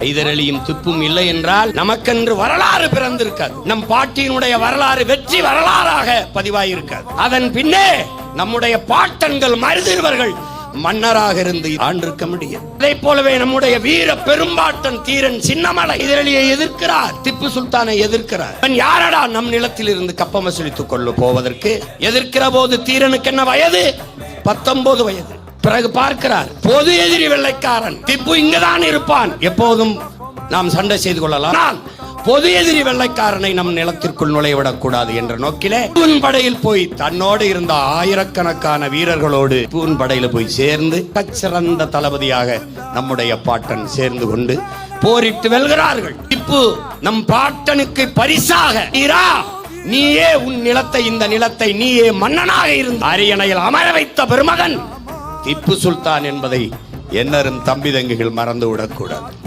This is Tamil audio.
ஹைதர் அலியும் திப்பும் இல்லை என்றால் நமக்கென்று வரலாறு பிறந்திருக்காது. நம் பாட்டியினுடைய வரலாறு வெற்றி வரலாறாக பதிவாயிருக்காது. அதன் பின்னே நம்முடைய பாட்டன்கள் மருதிருவர்கள் மன்னராக இருந்து ஆண்டிருக்க முடியும். அதே போலவே நம்முடைய வீர பெரும்பாட்டன் தீரன் சின்னமலை ஹைதர் அலியை எதிர்க்கிறார், திப்பு சுல்தானை எதிர்க்கிறார். யாரடா நம் நிலத்தில் இருந்து கப்பம் வசூலித்துக் கொள்ள போவதற்கு? எதிர்க்கிற போது தீரனுக்கு என்ன வயது? 19 வயது. பிறகு பார்க்கிறார், பொது எதிரி வெள்ளைக்காரன் திப்பு இங்குதான் இருப்பான், எப்போதும் நாம் சண்டை செய்து கொள்ளலாம், பொது எதிரி வெள்ளைக்காரனை நம் நிலத்திற்குள் நுழைவிடக் கூடாது என்ற நோக்கிலே பூன் படையில் போய் தன்னோடு இருந்த ஆயிரக்கணக்கான வீரர்களோடு பூன் படையில போய் சேர்ந்து சிறந்த தளபதியாக நம்முடைய பாட்டன் சேர்ந்து கொண்டு போரிட்டு வெல்கிறார்கள். திப்பு நம் பாட்டனுக்கு பரிசாக நீயே உன் நிலத்தை, இந்த நிலத்தை நீயே மன்னனாக இருந்து அரியணையில் அமர வைத்த பெருமகன் திப்பு சுல்தான் என்பதை என்னரும் தம்பி தங்கிகள் மறந்து விடக்கூடாது.